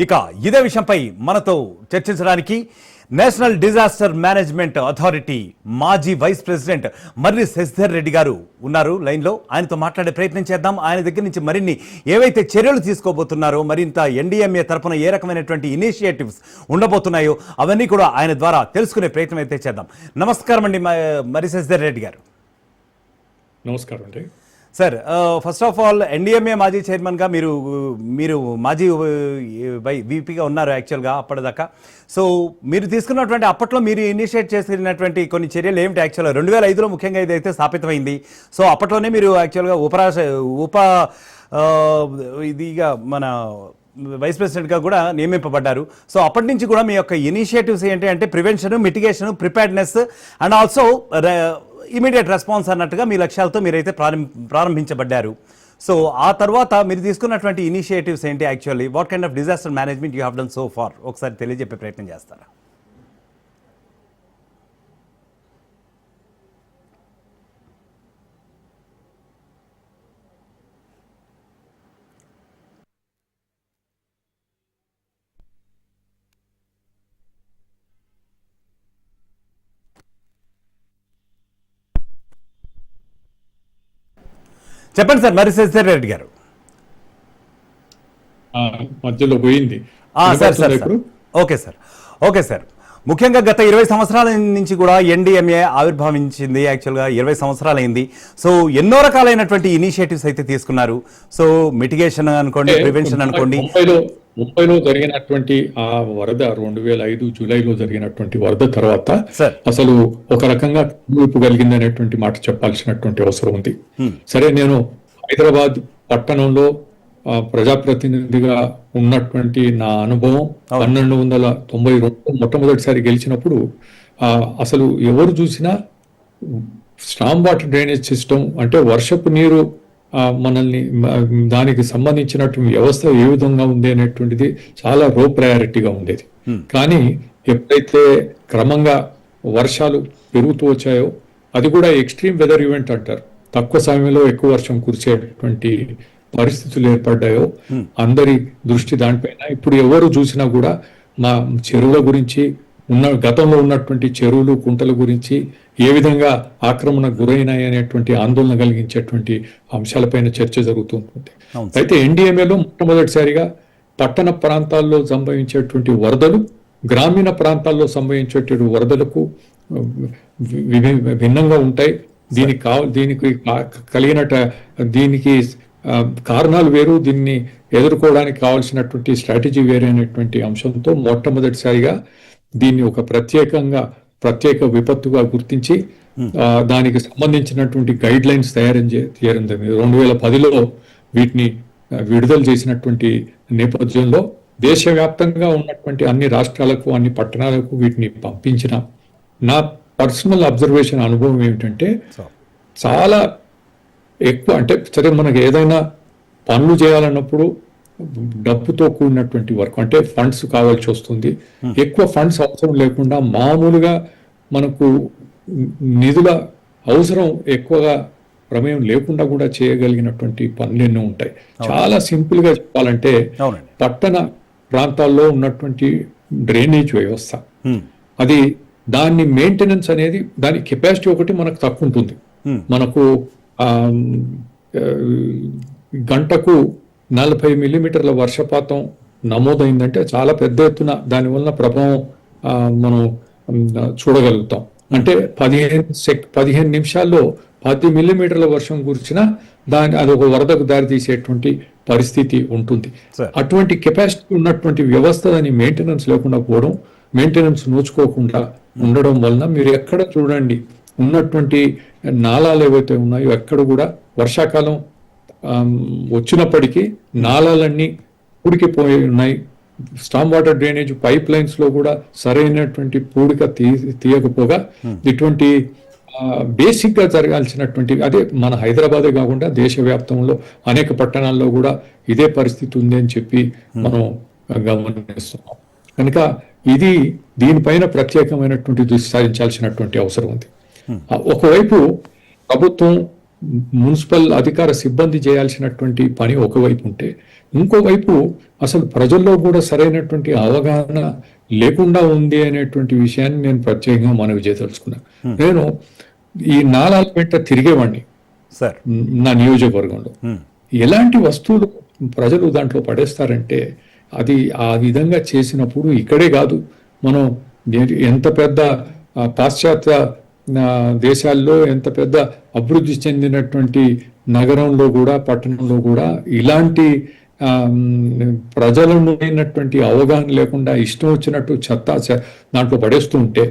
ఇక ఇదే విషయంపై మనతో చర్చించడానికి నేషనల్ డిజాస్టర్ మేనేజ్మెంట్ అథారిటీ మాజీ వైస్ ప్రెసిడెంట్ మర్రి శశిధర్ రెడ్డి గారు ఉన్నారు లైన్లో. ఆయనతో మాట్లాడే ప్రయత్నం చేద్దాం. ఆయన దగ్గర నుంచి మరిన్ని ఏవైతే చర్యలు తీసుకోబోతున్నారో, మరింత ఎన్డీఎంఏ తరఫున ఏ రకమైనటువంటి ఇనిషియేటివ్స్ ఉండబోతున్నాయో అవన్నీ కూడా ఆయన ద్వారా తెలుసుకునే ప్రయత్నం అయితే చేద్దాం. నమస్కారం అండి మర్రి శశిధర్ రెడ్డి గారు. నమస్కారం అండి sir. First of all NDMA మాజీ చైర్మన్గా మీరు మాజీ వీపీగా ఉన్నారు యాక్చువల్గా అప్పటిదాకా. సో మీరు తీసుకున్నటువంటి అప్పట్లో మీరు ఇనిషియేట్ చేసినటువంటి కొన్ని చర్యలు ఏమిటి? యాక్చువల్గా 2005లో ముఖ్యంగా ఇదైతే స్థాపితమైంది. సో అప్పట్లోనే మీరు యాక్చువల్గా ఇదిగా మన వైస్ ప్రెసిడెంట్గా కూడా నియమింపబడ్డారు. సో అప్పటి నుంచి కూడా మీ యొక్క ఇనిషియేటివ్స్ ఏంటి అంటే prevention, mitigation, preparedness and also immediate response అన్నట్టుగా మీ లక్ష్యాలతో మీరైతే ప్రారంభించబడ్డారు. సో ఆ తర్వాత మీరు తీసుకున్నటువంటి ఇనిషియేటివ్స్ ఏంటి? Actually what kind of disaster management you have done so far ఒకసారి తెలియజెప్పే ప్రయత్నం చేస్తారా? చెప్పండి సార్ మర్రి శశిధర్ రెడ్డి గారు. మధ్యలో పోయింది. Okay sir. ముఖ్యంగా గత 20 సంవత్సరాల నుంచి కూడా ఎన్డీఎంఏ ఆవిర్భవించింది. యాక్చువల్గా 20 సంవత్సరాలు అయింది. సో ఎన్నో రకాలైనటువంటి ఇనిషియేటివ్స్ అయితే తీసుకున్నారు. సో మిటిగేషన్ అనుకోండి, ప్రివెన్షన్ అనుకోండి. 30లో జరిగినటువంటి ఆ వరద 2005 జూలైలో జరిగినటువంటి వరద తర్వాత అసలు ఒక రకంగా ఊపు కలిగింది అనేటువంటి మాట చెప్పాల్సినటువంటి అవసరం ఉంది. సరే, నేను హైదరాబాద్ పట్టణంలో ప్రజాప్రతినిధిగా ఉన్నటువంటి నా అనుభవం 1292 మొట్టమొదటిసారి గెలిచినప్పుడు అసలు ఎవరు చూసినా స్టామ్ వాటర్ డ్రైనేజ్ సిస్టమ్ అంటే వర్షపు నీరు మనల్ని దానికి సంబంధించినటువంటి వ్యవస్థ ఏ విధంగా ఉంది అనేటువంటిది చాలా లో ప్రయారిటీగా ఉండేది. కానీ ఎప్పుడైతే క్రమంగా వర్షాలు పెరుగుతూ వచ్చాయో, అది కూడా ఎక్స్ట్రీమ్ వెదర్ ఈవెంట్ అంటారు, తక్కువ సమయంలో ఎక్కువ వర్షం కురిసేటువంటి పరిస్థితులు ఏర్పడ్డాయో అందరి దృష్టి దానిపైన. ఇప్పుడు ఎవరు చూసినా కూడా మా చెరువుల గురించి, గతంలో ఉన్నటువంటి చెరువులు, కుంటల గురించి ఏ విధంగా ఆక్రమణ గురైనాయి అనేటువంటి ఆందోళన కలిగించేటువంటి అంశాలపైన చర్చ జరుగుతుంటుంది. అయితే ఎన్డీఎంఏలో మొట్టమొదటిసారిగా పట్టణ ప్రాంతాల్లో సంభవించేటువంటి వరదలు, గ్రామీణ ప్రాంతాల్లో సంభవించేటువంటి వరదలకు భిన్నంగా ఉంటాయి. దీనికి దీనికి కారణాలు వేరు, దీన్ని ఎదుర్కోవడానికి కావాల్సినటువంటి స్ట్రాటజీ వేరే అనేటువంటి అంశంతో మొట్టమొదటిసారిగా దీన్ని ఒక ప్రత్యేక విపత్తుగా గుర్తించి దానికి సంబంధించినటువంటి గైడ్ లైన్స్ తయారు చేయడం జరిగింది. 2010లో వీటిని విడుదల చేసినటువంటి నేపథ్యంలో దేశవ్యాప్తంగా ఉన్నటువంటి అన్ని రాష్ట్రాలకు, అన్ని పట్టణాలకు వీటిని పంపించిన నా పర్సనల్ అబ్జర్వేషన్ అనుభవం ఏమిటంటే, చాలా ఎక్కువ అంటే సరే మనకు ఏదైనా పనులు చేయాలన్నప్పుడు డబ్బుతో కూడినటువంటి వర్క్ అంటే ఫండ్స్ కావాల్సి వస్తుంది. ఎక్కువ ఫండ్స్ అవసరం లేకుండా మామూలుగా మనకు నిధుల అవసరం ఎక్కువగా ప్రమేయం లేకుండా కూడా చేయగలిగినటువంటి పనులు ఎన్నో ఉంటాయి. చాలా సింపుల్ గా చెప్పాలంటే, పట్టణ ప్రాంతాల్లో ఉన్నటువంటి డ్రైనేజ్ వ్యవస్థ, అది దాన్ని మెయింటెనెన్స్ అనేది, దాని కెపాసిటీ ఒకటి మనకు తక్కువ ఉంటుంది. మనకు గంటకు 40 మిల్లీమీటర్ల వర్షపాతం నమోదైందంటే చాలా పెద్ద ఎత్తున దానివల్ల ప్రభావం మనం చూడగలుగుతాం. అంటే 15 నిమిషాల్లో 10 మిల్లీమీటర్ల వర్షం కురిచినా అది ఒక వరదకు దారి తీసేటువంటి పరిస్థితి ఉంటుంది. అటువంటి కెపాసిటీ ఉన్నటువంటి వ్యవస్థ దాని మెయింటెనెన్స్ లేకుండా పోవడం, మెయింటెనెన్స్ నోచుకోకుండా ఉండడం వలన మీరు ఎక్కడ చూడండి ఉన్నటువంటి నాలాలు ఏవైతే ఉన్నాయో ఎక్కడ కూడా వర్షాకాలం వచ్చినప్పటికీ నాలాలన్నీ పూడికిపోయి ఉన్నాయి. Storm water drainage pipe lines లో కూడా సరైనటువంటి పూడిక తీయకపోగా ఇటువంటి బేసిక్ గా జరగాల్సినటువంటి, అదే మన హైదరాబాదే కాకుండా దేశవ్యాప్తంలో అనేక పట్టణాల్లో కూడా ఇదే పరిస్థితి ఉంది అని చెప్పి మనం గమనిస్తున్నాం. కనుక దీనిపైన ప్రత్యేకమైనటువంటి దృష్టి సారించాల్సినటువంటి అవసరం ఉంది. ఒకవైపు ప్రభుత్వం, మున్సిపల్ అధికార సిబ్బంది చేయాల్సినటువంటి పని ఒకవైపు ఉంటే, ఇంకోవైపు అసలు ప్రజల్లో కూడా సరైనటువంటి అవగాహన లేకుండా ఉంది అనేటువంటి విషయాన్ని నేను ప్రత్యేకంగా మనవి చేయదలుచుకున్నాను. నేను ఈ నాలాల వెంట తిరిగేవాడిని సార్. నా నియోజకవర్గంలో. ఎలాంటి వస్తువులు ప్రజలు దాంట్లో పడేస్తారంటే అది ఆ విధంగా చేసినప్పుడు ఇక్కడే కాదు, మనం ఎంత పెద్ద పాశ్చాత్య దేశాల్లో ఎంత పెద్ద అభివృద్ధి చెందినటువంటి నగరంలో కూడా పట్టణంలో కూడా ఇలాంటి ప్రజలను అయినటువంటి అవగాహన లేకుండా ఇష్టం వచ్చినట్టు చెత్త దాంట్లో పడేస్తూ ఉంటే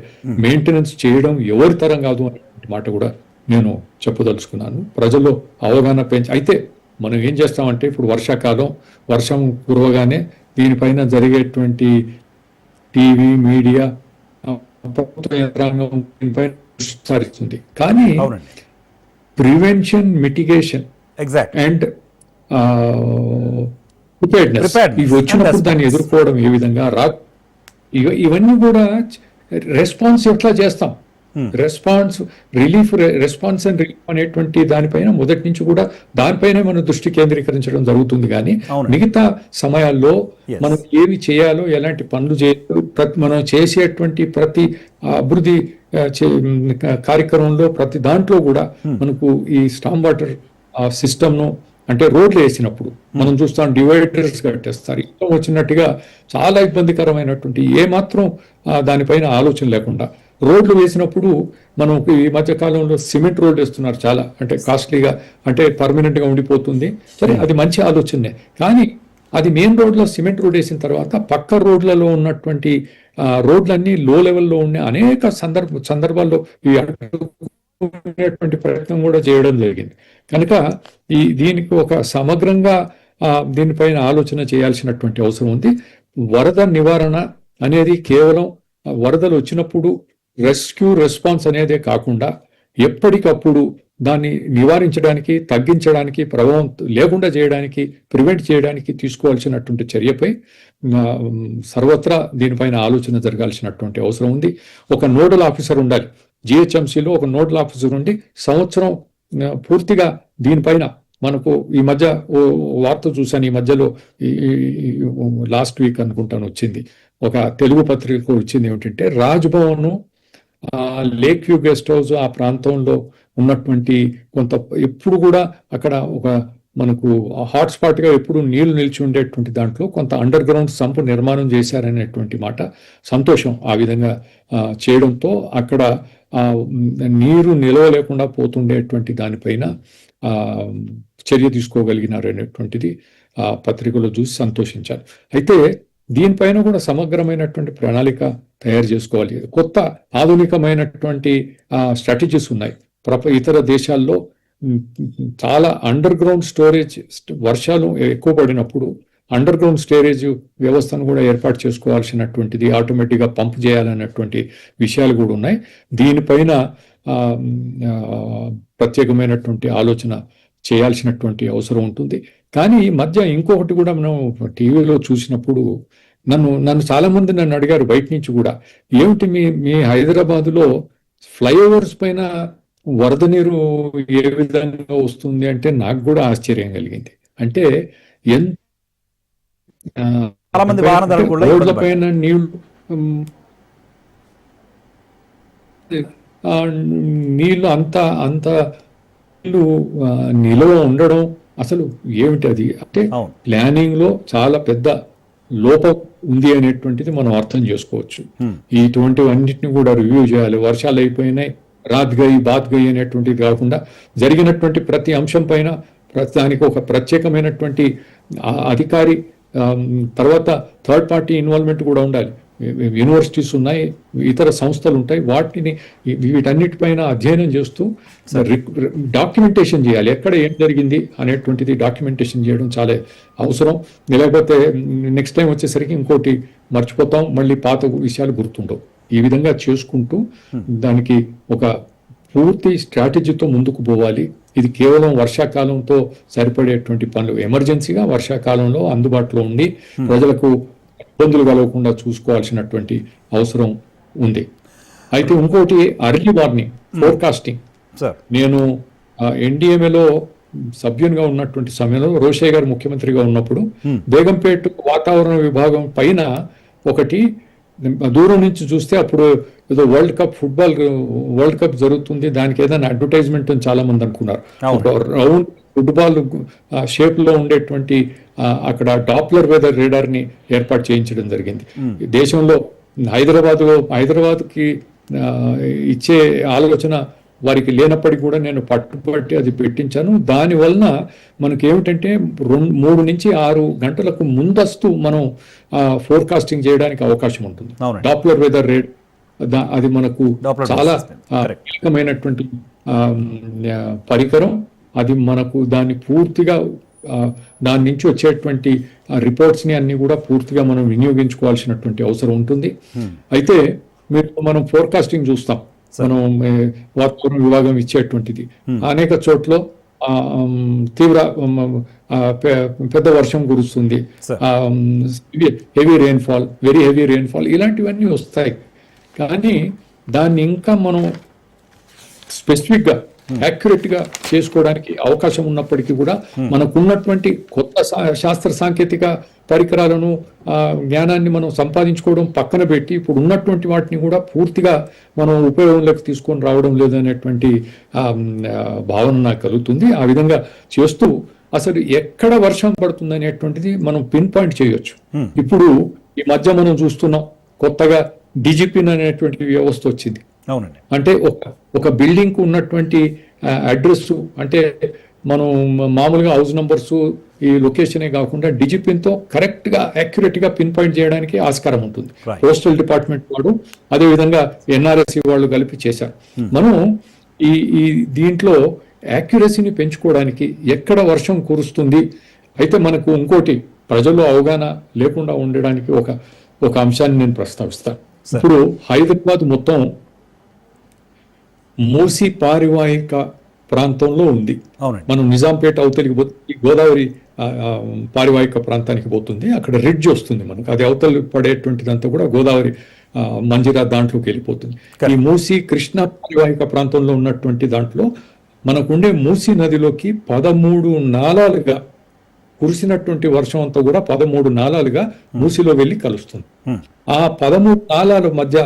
మెయింటెనెన్స్ చేయడం ఎవరి తరం కాదు అనే మాట కూడా నేను చెప్పదలుచుకున్నాను. ప్రజల్లో అవగాహన అయితే మనం ఏం చేస్తామంటే ఇప్పుడు వర్షాకాలం, వర్షం కురవగానే దీనిపైన జరిగేటువంటి టీవీ, మీడియా, ప్రభుత్వ యంత్రాంగం దీనిపైన సారిస్తుంది. కానీ ప్రివెన్షన్, మిటిగేషన్ అండ్ ప్రిపేర్డ్నెస్ ఇవి వచ్చినప్పుడు దాన్ని ఎదుర్కోవడం ఏ విధంగా ఇవన్నీ కూడా రెస్పాన్స్ ఎట్లా చేస్తాం, రెస్పాన్స్ రెస్పాన్స్ అండ్ రిలీఫ్ అనేటువంటి దానిపైన మొదటి నుంచి కూడా దానిపైనే మనం దృష్టి కేంద్రీకరించడం జరుగుతుంది. కానీ మిగతా సమయాల్లో మనం ఏవి చేయాలో, ఎలాంటి పనులు చేయాలో, మనం చేసేటువంటి ప్రతి అభివృద్ధి కార్యక్రమంలో ప్రతి దాంట్లో కూడా మనకు ఈ స్టామ్ వాటర్ సిస్టమ్ను, అంటే రోడ్లు వేసినప్పుడు మనం చూస్తాం డివైడర్స్ కట్టేస్తారు, ఇష్టం వచ్చినట్టుగా చాలా ఇబ్బందికరమైనటువంటి ఏమాత్రం దానిపైన ఆలోచన లేకుండా రోడ్లు వేసినప్పుడు మనం ఈ మధ్య కాలంలో సిమెంట్ రోడ్ వేస్తున్నారు చాలా, అంటే కాస్ట్లీగా, అంటే పర్మనెంట్ గా ఉండిపోతుంది. సరే, అది మంచి ఆలోచనే. కానీ అది మెయిన్ రోడ్లో సిమెంట్ రోడ్ వేసిన తర్వాత పక్క రోడ్లలో ఉన్నటువంటి రోడ్లన్నీ లో లెవెల్లో ఉండే అనేక సందర్భాల్లో ఈ అడ్డుకునేటువంటి ప్రయత్నం కూడా చేయడం జరిగింది. కనుక దీనికి ఒక సమగ్రంగా దీనిపైన ఆలోచన చేయాల్సినటువంటి అవసరం ఉంది. వరద నివారణ అనేది కేవలం వరదలు వచ్చినప్పుడు రెస్క్యూ రెస్పాన్స్ అనేదే కాకుండా ఎప్పటికప్పుడు దాన్ని నివారించడానికి, తగ్గించడానికి, ప్రభావం లేకుండా చేయడానికి, ప్రివెంట్ చేయడానికి తీసుకోవాల్సినటువంటి చర్యపై సర్వత్రా దీనిపైన ఆలోచన జరగాల్సినటువంటి అవసరం ఉంది. ఒక నోడల్ ఆఫీసర్ ఉండాలి. జిహెచ్ఎంసీలో ఒక నోడల్ ఆఫీసర్ ఉండి సంవత్సరం పూర్తిగా దీనిపైన మనకు ఈ మధ్య వార్త చూశాను, ఈ మధ్యలో లాస్ట్ వీక్ అనుకుంటాను వచ్చింది, ఒక తెలుగు పత్రిక వచ్చింది. ఏమిటంటే Raj Bhavan, lake view guest house ఆ ప్రాంతంలో ఉన్నటువంటి కొంత ఎప్పుడు కూడా అక్కడ ఒక మనకు హాట్స్పాట్ గా ఎప్పుడు నీళ్లు నిలిచి ఉండేటువంటి దాంట్లో కొంత అండర్ గ్రౌండ్ సంపు నిర్మాణం చేశారనేటువంటి మాట సంతోషం. ఆ విధంగా చేయడంతో అక్కడ నీరు నిలవ లేకుండా పోతుండేటువంటి దానిపైన చర్య తీసుకోగలిగినారు అనేటువంటిది ఆ పత్రికలో చూసి సంతోషించాలి. అయితే దీనిపైన కూడా సమగ్రమైనటువంటి ప్రణాళిక తయారు చేసుకోవాలి. కొత్త ఆధునికమైనటువంటి స్ట్రాటజీస్ ఉన్నాయి. ఇతర దేశాల్లో చాలా అండర్ గ్రౌండ్ స్టోరేజ్, వర్షాలు ఎక్కువ పడినప్పుడు అండర్ గ్రౌండ్ స్టోరేజ్ వ్యవస్థను కూడా ఏర్పాటు చేసుకోవాల్సినటువంటిది, ఆటోమేటిక్గా పంప్ చేయాలన్నటువంటి విషయాలు కూడా ఉన్నాయి. దీనిపైన ప్రత్యేకమైనటువంటి ఆలోచన చేయాల్సినటువంటి అవసరం ఉంటుంది. కానీ ఈ మధ్య ఇంకొకటి కూడా మనం టీవీలో చూసినప్పుడు నన్ను చాలా మంది నన్ను అడిగారు బయట నుంచి కూడా, ఏమిటి మీ హైదరాబాదులో ఫ్లైఓవర్స్ పైన వరద నీరు ఏ విధంగా వస్తుంది అంటే నాకు కూడా ఆశ్చర్యం కలిగింది. అంటే రోడ్ల పైన నీళ్లు అంత నిలవ ఉండడం అసలు ఏమిటి అది అంటే ప్లానింగ్ లో చాలా పెద్ద లోపం ఉంది అనేటువంటిది మనం అర్థం చేసుకోవచ్చు. ఇటువంటివన్నిటిని కూడా రివ్యూ చేయాలి. వర్షాలు అయిపోయినాయి, రాత్ గయి బాత్ గయి అనేటువంటిది కాకుండా జరిగినటువంటి ప్రతి అంశం పైన దానికి ఒక ప్రత్యేకమైనటువంటి అధికారి, తర్వాత థర్డ్ పార్టీ ఇన్వాల్వ్మెంట్ కూడా ఉండాలి. యూనివర్సిటీస్ ఉన్నాయి, ఇతర సంస్థలు ఉంటాయి, వీటన్నిటిపైన అధ్యయనం చేస్తూ డాక్యుమెంటేషన్ చేయాలి. ఎక్కడ ఏం జరిగింది అనేటువంటిది డాక్యుమెంటేషన్ చేయడం చాలా అవసరం. లేకపోతే నెక్స్ట్ టైం వచ్చేసరికి ఇంకోటి మర్చిపోతాం, మళ్ళీ పాత విషయాలు గుర్తుండవు. ఈ విధంగా చేసుకుంటూ దానికి ఒక పూర్తి స్ట్రాటజీతో ముందుకు పోవాలి. ఇది కేవలం వర్షాకాలంతో సరిపడేటువంటి పనులు, ఎమర్జెన్సీగా వర్షాకాలంలో అందుబాటులో ఉండి ప్రజలకు ఇబ్బందులు కలగకుండా చూసుకోవాల్సినటువంటి అవసరం ఉంది. అయితే ఇంకోటి అర్లీ వార్నింగ్, ఫోర్కాస్టింగ్. నేను ఎన్డీఎంఏలో సభ్యునిగా ఉన్నటువంటి సమయంలో రోషయ్య గారు ముఖ్యమంత్రిగా ఉన్నప్పుడు బేగంపేట వాతావరణ విభాగం పైన ఒకటి దూరం నుంచి చూస్తే అప్పుడు ఏదో వరల్డ్ కప్ జరుగుతుంది, దానికి ఏదైనా అడ్వర్టైజ్మెంట్ అని చాలా మంది అనుకున్నారు. ఒక రౌండ్ ఫుట్బాల్ షేప్ లో ఉండేటువంటి అక్కడ డాప్లర్ వెదర్ రేడార్ ని ఏర్పాటు చేయించడం జరిగింది. దేశంలో హైదరాబాద్కి ఇచ్చే ఆలోచన వారికి లేనప్పటికీ కూడా నేను పట్టుబట్టి అది పెట్టించాను. దాని వలన మనకి ఏమిటంటే 3 నుంచి 6 గంటలకు ముందస్తు మనం ఫోర్కాస్టింగ్ చేయడానికి అవకాశం ఉంటుంది. డాప్లర్ వెదర్ రేడ్ అది మనకు చాలా కీలకమైనటువంటి పరికరం. అది మనకు దాన్ని పూర్తిగా దాని నుంచి వచ్చేటువంటి రిపోర్ట్స్ ని అన్ని కూడా పూర్తిగా మనం వినియోగించుకోవాల్సినటువంటి అవసరం ఉంటుంది. అయితే మనం ఫోర్కాస్టింగ్ చూస్తాం, మనం వాతావరణ విభాగం ఇచ్చేటువంటిది అనేక చోట్ల తీవ్ర పెద్ద వర్షం కురుస్తుంది, heavy rainfall, very heavy rainfall, ఇలాంటివన్నీ వస్తాయి. కానీ దాన్ని ఇంకా మనం స్పెసిఫిక్ గా యాక్యురేట్ గా చేసుకోవడానికి అవకాశం ఉన్నప్పటికీ కూడా మనకున్నటువంటి కొత్త శాస్త్ర సాంకేతిక పరికరాలను జ్ఞానాన్ని మనం సంపాదించుకోవడం పక్కన పెట్టి ఇప్పుడు ఉన్నటువంటి వాటిని కూడా పూర్తిగా మనం ఉపయోగంలోకి తీసుకొని రావడం లేదనేటువంటి భావన నాకు కలుగుతుంది. ఆ విధంగా చేస్తూ అసలు ఎక్కడ వర్షం పడుతుంది అనేటువంటిది మనం పిన్ పాయింట్ చేయొచ్చు. ఇప్పుడు ఈ మధ్య మనం చూస్తున్నాం కొత్తగా డిజిపిన్ అనేటువంటి వ్యవస్థ వచ్చింది. అవునండి. అంటే ఒక బిల్డింగ్ కు ఉన్నటువంటి అడ్రస్, అంటే మనం మామూలుగా హౌస్ నంబర్స్ ఈ లొకేషనే కాకుండా డిజిపిన్ తో కరెక్ట్ గా యాక్యురేట్ గా పిన్ పాయింట్ చేయడానికి ఆస్కారం ఉంటుంది. పోస్టల్ డిపార్ట్మెంట్ వాడు అదే విధంగా ఎన్ఆర్ఎస్సి వాళ్ళు కలిపి చేశారు. మనం ఈ దీంట్లో యాక్యురసీని పెంచుకోవడానికి ఎక్కడ వర్షం కురుస్తుంది, అయితే మనకు ఇంకోటి ప్రజల్లో అవగాహన లేకుండా ఉండడానికి ఒక అంశాన్ని నేను ప్రస్తావిస్తాను. ఇప్పుడు హైదరాబాద్ మొత్తం మూసీ పారివాహిక ప్రాంతంలో ఉంది. మనం నిజాంపేట అవతలికి పోతే గోదావరి పారివాహిక ప్రాంతానికి పోతుంది, అక్కడ రిడ్జ్ వస్తుంది మనకు, అది అవతలి పడేటువంటిదంతా కూడా గోదావరి మంజిరా దాంట్లోకి వెళ్ళిపోతుంది. ఈ మూసీ కృష్ణ పారివాహిక ప్రాంతంలో ఉన్నటువంటి దాంట్లో మనకుండే మూసీ నదిలోకి 13 నాలాలుగా కురిసినటువంటి వర్షం అంతా కూడా 13 నాలాలుగా మూసీలో వెళ్ళి కలుస్తుంది. ఆ 13 నాలాల మధ్య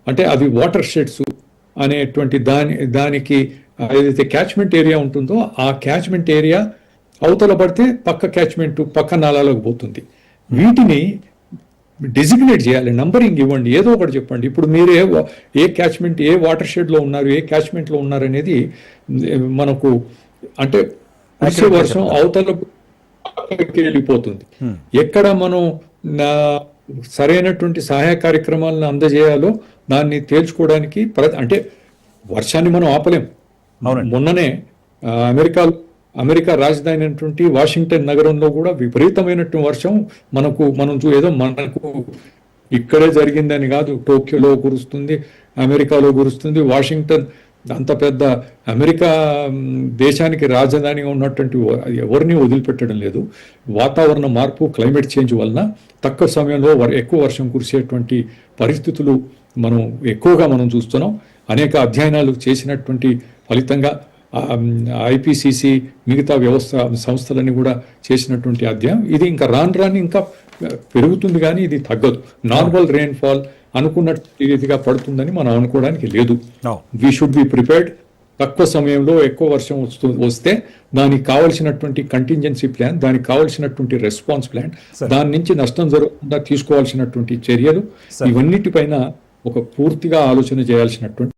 అంటే అవి వాటర్ షెడ్స్ అనేటువంటి దానికి ఏదైతే క్యాచ్మెంట్ ఏరియా ఉంటుందో ఆ క్యాచ్మెంట్ ఏరియా అవతల పడితే పక్క నాలాలకు పోతుంది. వీటిని డెసిగ్నేట్ చేయాలి, నంబరింగ్ ఇవ్వండి, ఏదో ఒకటి చెప్పండి. ఇప్పుడు మీరు ఏ క్యాచ్మెంట్, ఏ వాటర్ షెడ్ లో ఉన్నారు, ఏ క్యాచ్మెంట్ లో ఉన్నారు అనేది మనకు అంటే వచ్చే వర్షం అవతల వెళ్ళిపోతుంది. ఎక్కడ మనం సరైనటువంటి సహాయ కార్యక్రమాలను అందజేయాలో దాన్ని తేల్చుకోవడానికి అంటే వర్షాన్ని మనం ఆపలేం. మొన్ననే అమెరికా రాజధాని అయినటువంటి వాషింగ్టన్ నగరంలో కూడా విపరీతమైనటువంటి వర్షం మనకు ఇక్కడే జరిగిందని కాదు, టోక్యోలో కురుస్తుంది, అమెరికాలో కురుస్తుంది. వాషింగ్టన్ అంత పెద్ద అమెరికా దేశానికి రాజధానిగా ఉన్నటువంటి ఎవరిని వదిలిపెట్టడం లేదు. వాతావరణ మార్పు, క్లైమేట్ చేంజ్ వలన తక్కువ సమయంలో ఎక్కువ వర్షం కురిసేటువంటి పరిస్థితులు ఎక్కువగా మనం చూస్తున్నాం. అనేక అధ్యయనాలు చేసినటువంటి ఫలితంగా ఐపీసీసీ మిగతా సంస్థలన్నీ కూడా చేసినటువంటి అధ్యయనం ఇది ఇంకా రాను ఇంకా పెరుగుతుంది, కానీ ఇది తగ్గదు. నార్మల్ రెయిన్ఫాల్ అనుకున్నట్టు రీతిగా పడుతుందని మనం అనుకోవడానికి లేదు. We should be prepared. తక్కువ సమయంలో ఎక్కువ వర్షం వస్తే దానికి కావాల్సినటువంటి కంటింజెన్సీ ప్లాన్, దానికి కావాల్సినటువంటి రెస్పాన్స్ ప్లాన్, దాని నుంచి నష్టం జరగకుండా తీసుకోవాల్సినటువంటి చర్యలు, ఇవన్నిటిపైన ఒక పూర్తిగా ఆలోచన చేయాల్సినటువంటి